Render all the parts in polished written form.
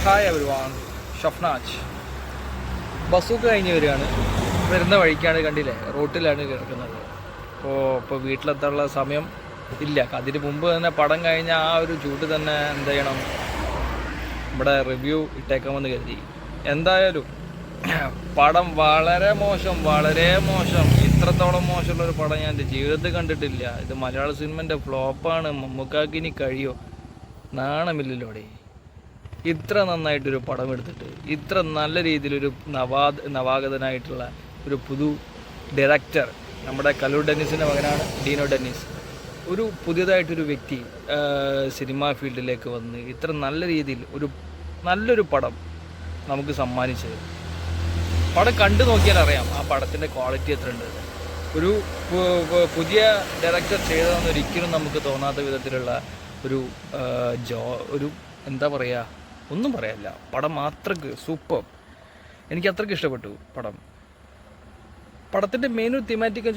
Hi everyone, ഷഫ്നാജ്. ബസ്സൊക്കെ കഴിഞ്ഞ് വരികയാണ്. വരുന്ന വഴിക്കാണ്, കണ്ടില്ലേ, റോട്ടിലാണ് കിടക്കുന്നത്. ഇപ്പോൾ വീട്ടിലെത്താനുള്ള സമയം ഇല്ല. അതിന് മുമ്പ് തന്നെ പടം കഴിഞ്ഞ ആ ഒരു ചൂട് തന്നെ എന്ത് ചെയ്യണം, ഇവിടെ റിവ്യൂ ഇട്ടേക്കാമെന്ന് കരുതി. എന്തായാലും പടം വളരെ മോശം, വളരെ മോശം. ഇത്രത്തോളം മോശമുള്ളൊരു പടം ഞാൻ എൻ്റെ ജീവിതത്തിൽ കണ്ടിട്ടില്ല. ഇത് മലയാള സിനിമൻ്റെ ഫ്ലോപ്പാണ്. മമ്മൂക്കാക്ക് ഇനി കഴിയോ? നാണമില്ലല്ലോടെ. ഇത്ര നന്നായിട്ടൊരു പടം എടുത്തിട്ട്, ഇത്ര നല്ല രീതിയിലൊരു നവാഗതനായിട്ടുള്ള ഒരു പുതു ഡയറക്ടർ, നമ്മുടെ കലൂർ ഡെന്നിസിൻ്റെ മകനാണ് ഡീനോ ഡെന്നിസ്. ഒരു പുതിയതായിട്ടൊരു വ്യക്തി സിനിമാ ഫീൽഡിലേക്ക് വന്ന് ഇത്ര നല്ല രീതിയിൽ നല്ലൊരു പടം നമുക്ക് സമ്മാനിച്ചത്. പടം കണ്ടു നോക്കിയാൽ അറിയാം ആ പടത്തിൻ്റെ ക്വാളിറ്റി എത്ര ഉണ്ട്. ഒരു പുതിയ ഡയറക്ടർ ചെയ്തതെന്ന് ഒരിക്കലും നമുക്ക് തോന്നാത്ത വിധത്തിലുള്ള ഒരു എന്താ പറയുക, ഒന്നും പറയാനില്ല. പടം അത്രയ്ക്ക് സൂപ്പർ. എനിക്ക് അത്രയ്ക്ക് ഇഷ്ടപ്പെട്ടു പടത്തിൻ്റെ മെയിൻ തീമാറ്റിക്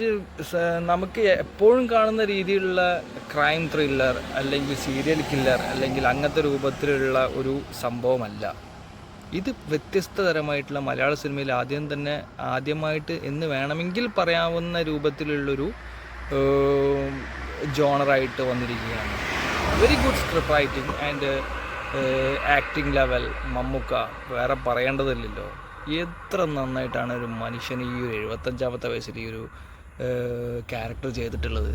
നമുക്ക് എപ്പോഴും കാണുന്ന രീതിയിലുള്ള ക്രൈം ത്രില്ലർ അല്ലെങ്കിൽ സീരിയൽ കില്ലർ അല്ലെങ്കിൽ അങ്ങനത്തെ രൂപത്തിലുള്ള ഒരു സംഭവമല്ല ഇത്. വ്യത്യസ്ത തരമായിട്ടുള്ള മലയാള സിനിമയിൽ ആദ്യമായിട്ട് എന്ന് വേണമെങ്കിൽ പറയാവുന്ന രൂപത്തിലുള്ളൊരു ജോണറായിട്ട് വന്നിരിക്കുകയാണ്. Very good script writing and acting level. Mammookka വേറെ പറയേണ്ടതില്ലല്ലോ. എത്ര നന്നായിട്ടാണ് ഒരു മനുഷ്യന് ഈ ഒരു 75-ാമത്തെ വയസ്സിൽ ഈ ഒരു ക്യാരക്ടർ ചെയ്തിട്ടുള്ളത്.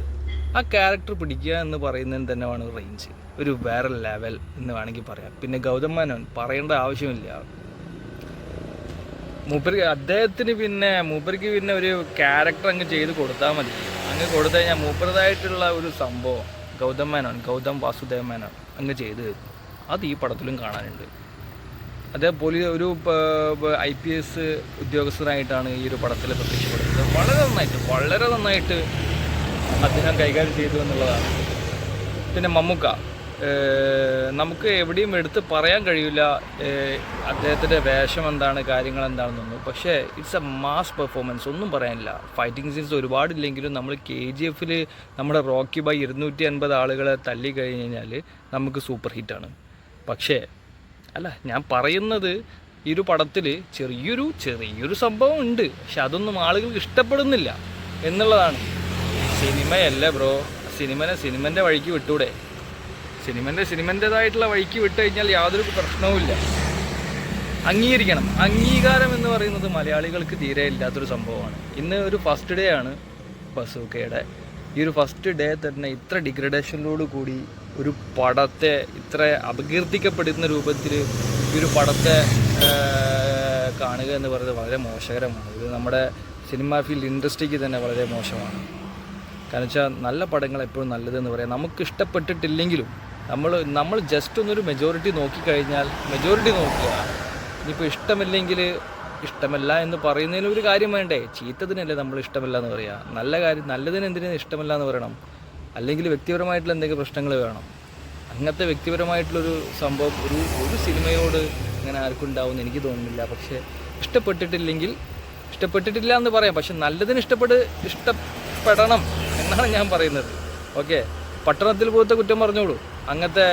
ആ ക്യാരക്ടർ പിടിക്കുക എന്ന് പറയുന്നതിന് തന്നെയാണ് റേഞ്ച്, ഒരു വേറെ ലെവൽ എന്ന് വേണമെങ്കിൽ പറയാം. പിന്നെ ഗൗതം മേനോൻ പറയേണ്ട ആവശ്യമില്ല. മൂപ്പർക്ക് പിന്നെ ഒരു ക്യാരക്ടർ അങ്ങ് ചെയ്ത് കൊടുത്താൽ മതി. അങ്ങ് കൊടുത്തു കഴിഞ്ഞാൽ മൂപ്പറതായിട്ടുള്ള ഒരു സംഭവം ഗൗതം വാസുദേവ മേനോൻ അങ്ങ് ചെയ്ത് അത് ഈ പടത്തിലും കാണാനുണ്ട്. അതേപോലെ ഒരു IPS ഉദ്യോഗസ്ഥനായിട്ടാണ് ഈ ഒരു പടത്തിൽ പ്രത്യക്ഷപ്പെടുന്നത്. വളരെ നന്നായിട്ട് അദ്ദേഹം കൈകാര്യം ചെയ്തു എന്നുള്ളതാണ്. പിന്നെ മമ്മൂക്ക നമുക്ക് എവിടെയും എടുത്ത് പറയാൻ കഴിയില്ല അദ്ദേഹത്തിൻ്റെ വേഷം എന്താണ്, കാര്യങ്ങൾ എന്താണെന്നൊന്നും. പക്ഷേ ഇറ്റ്സ് എ മാസ് പെർഫോമൻസ്, ഒന്നും പറയാനില്ല. ഫൈറ്റിംഗ് സീൻസ് ഒരുപാടില്ലെങ്കിലും നമ്മൾ KGF നമ്മുടെ റോക്കി ബൈ 250 ആളുകളെ തല്ലി കഴിഞ്ഞ് കഴിഞ്ഞാൽ നമുക്ക് സൂപ്പർ ഹിറ്റാണ്. പക്ഷേ ഞാൻ പറയുന്നത് ഈ ഒരു പടത്തിൽ ചെറിയൊരു സംഭവം ഉണ്ട്. പക്ഷെ അതൊന്നും ആളുകൾക്ക് ഇഷ്ടപ്പെടുന്നില്ല എന്നുള്ളതാണ്. സിനിമയല്ല ബ്രോ. സിനിമൻ്റെ വഴിക്ക് വിട്ടൂടെ? സിനിമൻ്റെതായിട്ടുള്ള വഴിക്ക് വിട്ട് കഴിഞ്ഞാൽ യാതൊരു പ്രശ്നവുമില്ല. അംഗീകരിക്കണം. അംഗീകാരം എന്ന് പറയുന്നത് മലയാളികൾക്ക് തീരെ ഇല്ലാത്തൊരു സംഭവമാണ്. ഇന്ന് ഒരു ഫസ്റ്റ് ഡേ ആണ് ബസൂക്കയുടെ. ഈ ഒരു ഫസ്റ്റ് ഡേ തന്നെ ഇത്ര ഡിഗ്രഡേഷനിലോട് കൂടി ഒരു പടത്തെ ഇത്ര അപകീർത്തിക്കപ്പെടുന്ന രൂപത്തിൽ ഈ ഒരു പടത്തെ കാണുക എന്ന് പറയുന്നത് വളരെ മോശകരമാണ്. ഇത് നമ്മുടെ സിനിമാ ഫീൽഡ് ഇൻഡസ്ട്രിക്ക് തന്നെ വളരെ മോശമാണ്. കാരണം വെച്ചാൽ നല്ല പടങ്ങൾ എപ്പോഴും നല്ലതെന്ന് പറയാം. നമുക്ക് ഇഷ്ടപ്പെട്ടിട്ടില്ലെങ്കിലും നമ്മൾ ജസ്റ്റ് ഒന്നൊരു മെജോറിറ്റി നോക്കിക്കഴിഞ്ഞാൽ നോക്കുക. ഇനിയിപ്പോൾ ഇഷ്ടമില്ലെങ്കിൽ ഇഷ്ടമല്ല എന്ന് പറയുന്നതിന് ഒരു കാര്യം വേണ്ടേ? ചീത്തതിനല്ലേ നമ്മൾ ഇഷ്ടമല്ല എന്ന് പറയുക. നല്ലതിന് എന്തിനാണ് ഇഷ്ടമല്ല എന്ന് പറയണം? അല്ലെങ്കിൽ വ്യക്തിപരമായിട്ടുള്ള എന്തെങ്കിലും പ്രശ്നങ്ങൾ വേണം. അങ്ങനത്തെ വ്യക്തിപരമായിട്ടുള്ളൊരു സംഭവം ഒരു സിനിമയോട് അങ്ങനെ ആർക്കും ഉണ്ടാവുമെന്ന് എനിക്ക് തോന്നുന്നില്ല. പക്ഷേ ഇഷ്ടപ്പെട്ടിട്ടില്ല എന്ന് പറയാം. പക്ഷെ നല്ലതിന് ഇഷ്ടപ്പെടണം എന്നാണ് ഞാൻ പറയുന്നത്. ഓക്കെ, പട്ടണത്തിൽ പോലത്തെ കുറ്റം പറഞ്ഞോളൂ, അങ്ങനത്തെ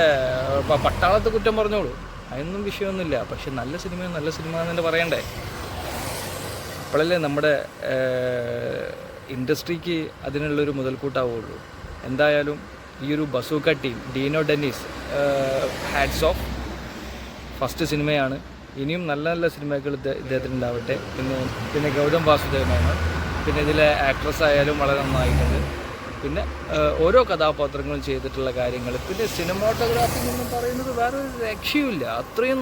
പട്ടാളത്തെ കുറ്റം പറഞ്ഞോളൂ, അതിനൊന്നും വിഷയമൊന്നുമില്ല. പക്ഷെ നല്ല സിനിമ എന്ന് തന്നെ പറയണ്ടേ? അപ്പോഴല്ലേ നമ്മുടെ ഇൻഡസ്ട്രിക്ക് അതിനുള്ളൊരു മുതൽക്കൂട്ടാവുള്ളൂ. എന്തായാലും ഈ ഒരു Bazooka team, Deeno Dennis, hats off. First സിനിമയാണ്. ഇനിയും നല്ല നല്ല സിനിമകൾ ഇദ്ദേഹത്തിന് ഉണ്ടാവട്ടെ. പിന്നെ ഗൗതം വാസുദേവ മേനോൻ, പിന്നെ ഇതിലെ ആക്ട്രസ് ആയാലും വളരെ നന്നായിട്ടുണ്ട്. പിന്നെ ഓരോ കഥാപാത്രങ്ങളും ചെയ്തിട്ടുള്ള കാര്യങ്ങൾ, പിന്നെ സിനിമാറ്റോഗ്രാഫി എന്ന് പറയുന്നത് വേറെ ഒരു രക്ഷയുമില്ല. അത്രയും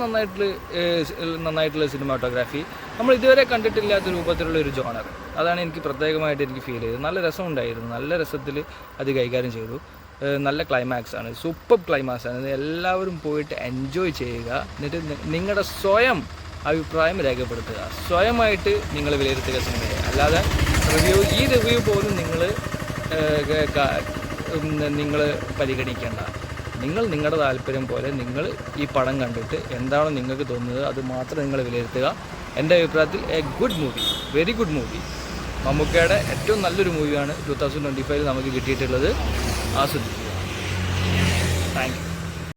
നന്നായിട്ടുള്ള സിനിമാറ്റോഗ്രാഫി നമ്മൾ ഇതുവരെ കണ്ടിട്ടില്ലാത്ത രൂപത്തിലുള്ള ഒരു ജോണർ. അതാണ് എനിക്ക് പ്രത്യേകമായിട്ട് ഫീൽ ചെയ്തത്. നല്ല രസമുണ്ടായിരുന്നു. നല്ല രസത്തിൽ അത് കൈകാര്യം ചെയ്തു. നല്ല ക്ലൈമാക്സ് ആണ്, സൂപ്പർ ക്ലൈമാക്സ് ആണ്. എല്ലാവരും പോയിട്ട് എൻജോയ് ചെയ്യുക. എന്നിട്ട് നിങ്ങളുടെ സ്വയം അഭിപ്രായം രേഖപ്പെടുത്തുക. സ്വയമായിട്ട് നിങ്ങൾ വിലയിരുത്തുക സിനിമയെ. അല്ലാതെ റിവ്യൂ പോലും നിങ്ങൾ പരിഗണിക്കേണ്ട. നിങ്ങളുടെ താല്പര്യം പോലെ നിങ്ങൾ ഈ പടം കണ്ടിട്ട് എന്താണോ നിങ്ങൾക്ക് തോന്നുന്നത് അത് മാത്രം നിങ്ങൾ വിലയിരുത്തുക. എൻ്റെ അഭിപ്രായത്തിൽ good movie, very good movie. മമ്മൂക്കയുടെ ഏറ്റവും നല്ലൊരു മൂവിയാണ് 2025 നമുക്ക് കിട്ടിയിട്ടുള്ളത്. ആസ്വദിക്കും.